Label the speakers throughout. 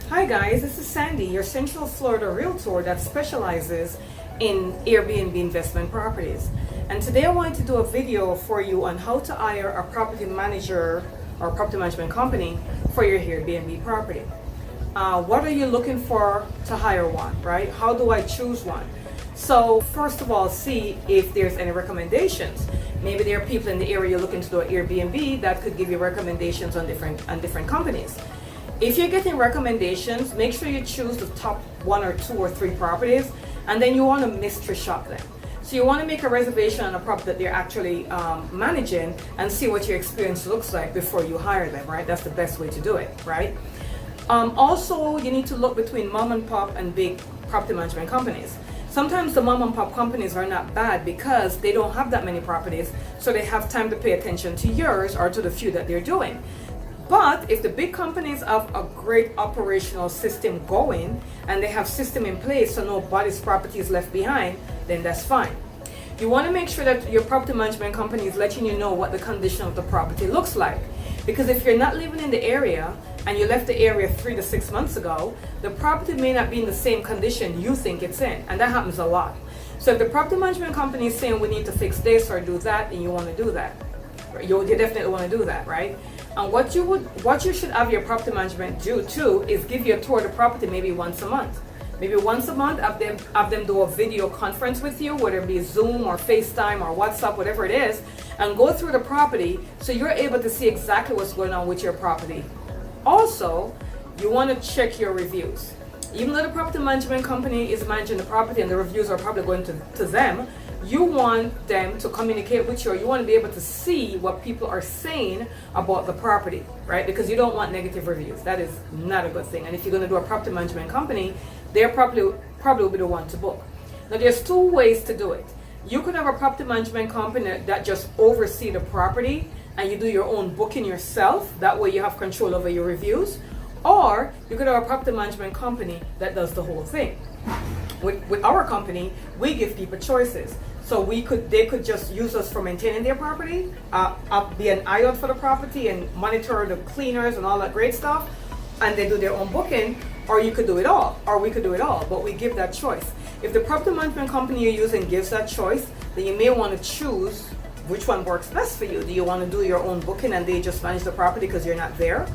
Speaker 1: Hi guys, this is Sandy, your Central Florida Realtor that specializes in Airbnb investment properties. And today I wanted to do a video for you on how to hire a property manager or property management company for your Airbnb property. What are you looking for to hire one, right? How do I choose one? So first of all, see if there's any recommendations. Maybe there are people in the area looking to do an Airbnb that could give you recommendations on different companies. If you're getting recommendations, make sure you choose the top 1 or 2 or 3 properties, and then you want to mystery shop them. So you want to make a reservation on a property that they're actually managing and see what your experience looks like before you hire them, right? That's the best way to do it, right? Also, you need to look between mom and pop and big property management companies. Sometimes the mom and pop companies are not bad because they don't have that many properties, so they have time to pay attention to yours or to the few that they're doing. But if the big companies have a great operational system going and they have system in place so nobody's property is left behind, then that's fine. You want to make sure that your property management company is letting you know what the condition of the property looks like. Because if you're not living in the area and you left the area 3 to 6 months ago, the property may not be in the same condition you think it's in, and that happens a lot. So if the property management company is saying we need to fix this or do that, then you want to do that. You definitely want to do that, right? And what you should have your property management do too is give you a tour of the property maybe once a month. Maybe once a month, have them do a video conference with you, whether it be Zoom or FaceTime or WhatsApp, whatever it is, and go through the property so you're able to see exactly what's going on with your property. Also, you want to check your reviews. Even though the property management company is managing the property and the reviews are probably going to them, you want them to communicate with you, or you want to be able to see what people are saying about the property, right? Because you don't want negative reviews. That is not a good thing. And if you're going to do a property management company, they're probably will be the one to book. Now, there's 2 ways to do it. You could have a property management company that just oversee the property and you do your own booking yourself. That way you have control over your reviews. Or you could have a property management company that does the whole thing. With our company, we give people choices. So they could just use us for maintaining their property, be an eye out for the property and monitor the cleaners and all that great stuff, and they do their own booking, or you could do it all, or we could do it all, but we give that choice. If the property management company you're using gives that choice, then you may want to choose which one works best for you. Do you want to do your own booking and they just manage the property because you're not there?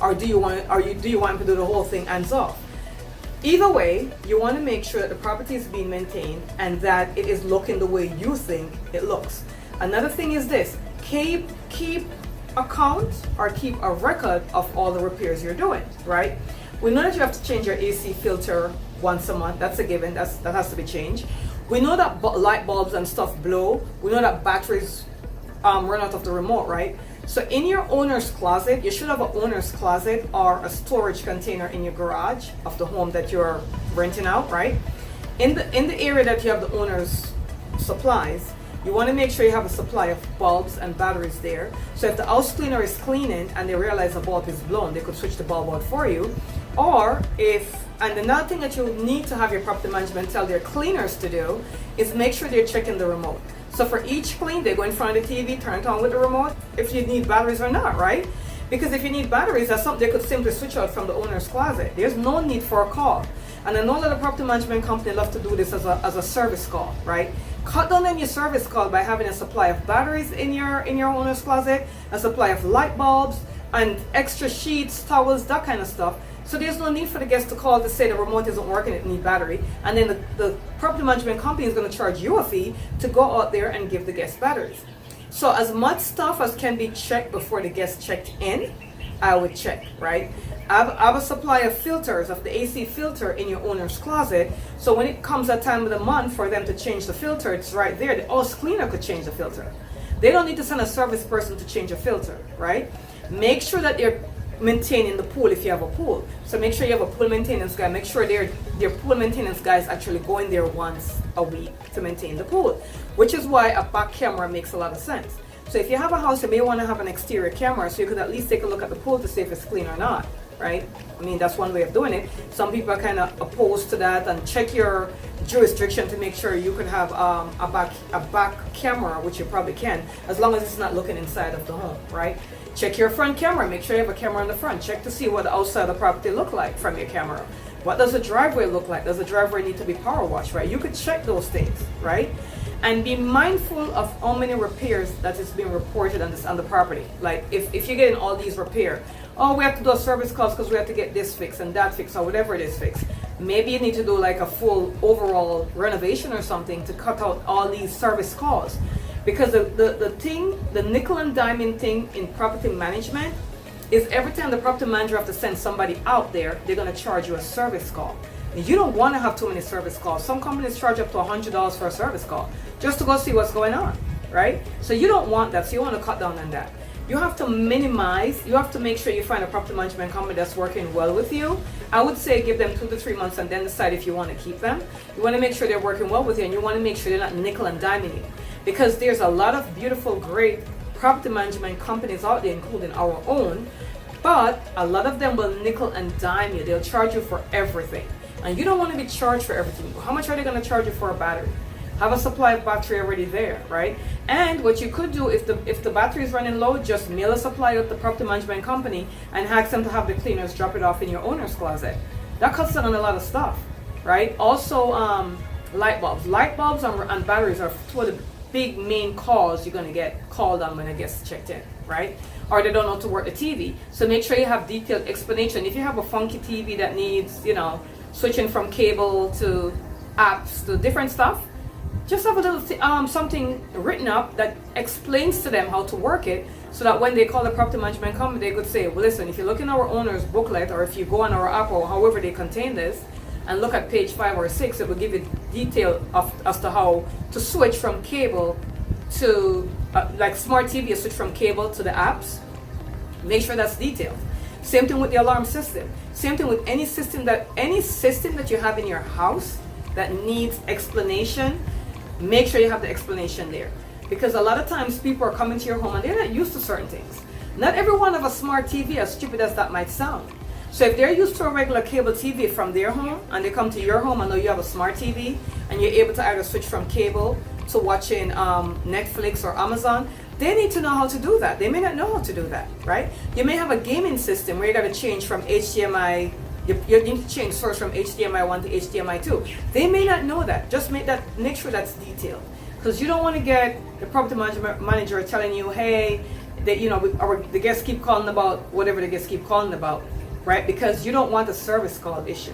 Speaker 1: Or do you want to do the whole thing hands off? Either way, you want to make sure that the property is being maintained and that it is looking the way you think it looks. Another thing is this: keep account or keep a record of all the repairs you're doing, right? We know that you have to change your AC filter once a month. That's a given. That has to be changed. We know that light bulbs and stuff blow. We know that batteries run out of the remote, right? So in your owner's closet, you should have an owner's closet or a storage container in your garage of the home that you're renting out, right? In the area that you have the owner's supplies, you want to make sure you have a supply of bulbs and batteries there. So if the house cleaner is cleaning and they realize a bulb is blown, they could switch the bulb out for you. And another thing that you need to have your property management tell their cleaners to do is make sure they're checking the remote. So for each clean, they go in front of the TV, turn it on with the remote, if you need batteries or not, right? Because if you need batteries, that's something they could simply switch out from the owner's closet. There's no need for a call. And I know that a property management company love to do this as a service call, right? Cut down on your service call by having a supply of batteries in your owner's closet, a supply of light bulbs, and extra sheets, towels, that kind of stuff. So there's no need for the guest to call to say the remote isn't working, it needs battery. And then the property management company is going to charge you a fee to go out there and give the guest batteries. So as much stuff as can be checked before the guest checked in, I would check, right? I have a supply of filters, of the AC filter in your owner's closet. So when it comes that time of the month for them to change the filter, it's right there. The house cleaner could change the filter. They don't need to send a service person to change a filter, right? Make sure that they're maintaining the pool if you have a pool. So make sure you have a pool maintenance guy. Make sure their pool maintenance guy is actually going there once a week to maintain the pool, which is why a back camera makes a lot of sense. So if you have a house, you may want to have an exterior camera so you could at least take a look at the pool to see if it's clean or not, right? I mean, that's one way of doing it. Some people are kind of opposed to that, and check your jurisdiction to make sure you can have a back camera, which you probably can, as long as it's not looking inside of the home, right? Check your front camera. Make sure you have a camera on the front. Check to see what the outside of the property look like from your camera. What does the driveway look like? Does the driveway need to be power washed, right? You could check those things, right? And be mindful of how many repairs that is being reported on the property. Like if you're getting all these repairs, oh, we have to do a service calls because we have to get this fixed and that fixed or whatever it is fixed. Maybe you need to do like a full overall renovation or something to cut out all these service calls. Because the nickel and diamond thing in property management is every time the property manager have to send somebody out there, they're going to charge you a service call. And you don't want to have too many service calls. Some companies charge up to $100 for a service call just to go see what's going on, right? So you don't want that. So you want to cut down on that. You have to minimize. You have to make sure you find a property management company that's working well with you. I would say give them 2 to 3 months and then decide if you want to keep them. You want to make sure they're working well with you, and you want to make sure they're not nickel and diming you. Because there's a lot of beautiful, great property management companies out there, including our own, but a lot of them will nickel and dime you. They'll charge you for everything. And you don't want to be charged for everything. How much are they going to charge you for a battery? Have a supply of battery already there, right? And what you could do, if the battery is running low, just mail a supply to the property management company and ask them to have the cleaners drop it off in your owner's closet. That cuts down on a lot of stuff, right? Also, light bulbs. Light bulbs and batteries are two of the big main calls you're going to get called on when it gets checked in, right? Or they don't know how to work the TV. So make sure you have detailed explanation. If you have a funky TV that needs, switching from cable to apps to different stuff, just have a little something written up that explains to them how to work it, so that when they call the property management company, they could say, well, listen, if you look in our owner's booklet, or if you go on our app, or however they contain this, and look at page 5 or 6, it will give you detail as to how to switch from cable to, like smart TV, you switch from cable to the apps. Make sure that's detailed. Same thing with the alarm system. Same thing with any system that you have in your house that needs explanation. Make sure you have the explanation there. Because a lot of times people are coming to your home and they're not used to certain things. Not everyone have a smart TV, as stupid as that might sound. So if they're used to a regular cable TV from their home and they come to your home and know you have a smart TV and you're able to either switch from cable to watching Netflix or Amazon, they need to know how to do that. They may not know how to do that, right? You may have a gaming system where you got to change from HDMI. You need to change source from HDMI 1 to HDMI 2. They may not know that. Just make sure that's detailed, because you don't want to get the property manager telling you, hey, the guests keep calling about whatever the guests keep calling about, right? Because you don't want a service call issue.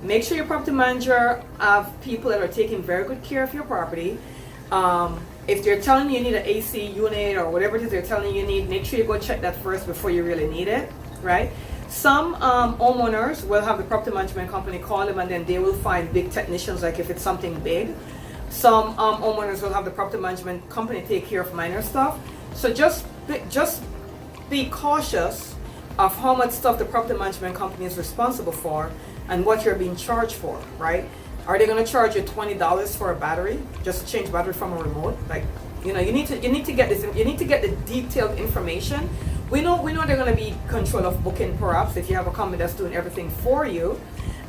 Speaker 1: Make sure your property manager have people that are taking very good care of your property. If they're telling you need an AC unit or whatever it is they're telling you need, make sure you go check that first before you really need it, right? Some homeowners will have the property management company call them, and then they will find big technicians, like if it's something big. Some homeowners will have the property management company take care of minor stuff. So just be cautious of how much stuff the property management company is responsible for and what you're being charged for, right? Are they going to charge you $20 for a battery just to change battery from a remote? Like, you need to get this. You need to get the detailed information. We know they're going to be in control of booking, perhaps, if you have a company that's doing everything for you.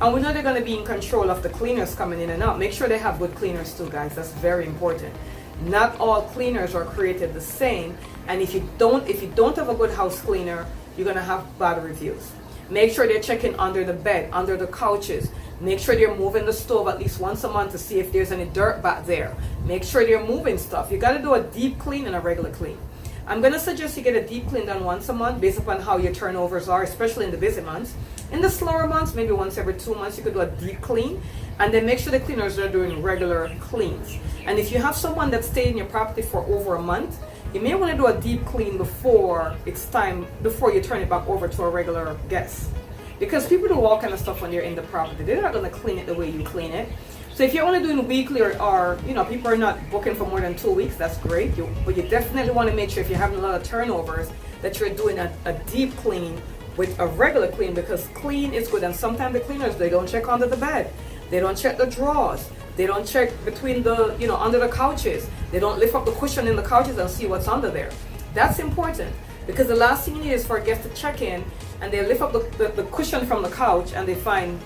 Speaker 1: And we know they're going to be in control of the cleaners coming in and out. Make sure they have good cleaners too, guys. That's very important. Not all cleaners are created the same. And if you don't have a good house cleaner, you're going to have bad reviews. Make sure they're checking under the bed, under the couches. Make sure they're moving the stove at least once a month to see if there's any dirt back there. Make sure they're moving stuff. You got to do a deep clean and a regular clean. I'm going to suggest you get a deep clean done once a month based upon how your turnovers are, especially in the busy months. In the slower months, maybe once every 2 months, you could do a deep clean. And then make sure the cleaners are doing regular cleans. And if you have someone that stayed in your property for over a month, you may want to do a deep clean before it's time, before you turn it back over to a regular guest. Because people do all kind of stuff when they're in the property. They're not going to clean it the way you clean it. So if you're only doing weekly or people are not booking for more than 2 weeks, that's great. But you definitely want to make sure if you're having a lot of turnovers that you're doing a deep clean with a regular clean, because clean is good. And sometimes the cleaners, they don't check under the bed. They don't check the drawers. They don't check between the, under the couches. They don't lift up the cushion in the couches and see what's under there. That's important, because the last thing you need is for a guest to check in and they lift up the cushion from the couch and they find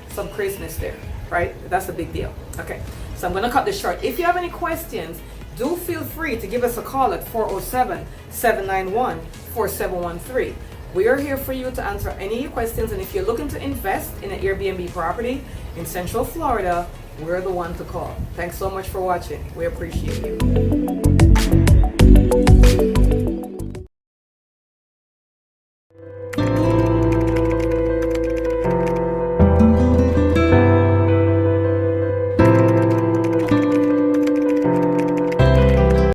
Speaker 1: some craziness there. right? That's a big deal. Okay, so I'm gonna cut this short. If you have any questions, do feel free to give us a call at 407-791-4713. We are here for you to answer any of your questions, and if you're looking to invest in an Airbnb property in Central Florida, we're the one to call. Thanks so much for watching. We appreciate you.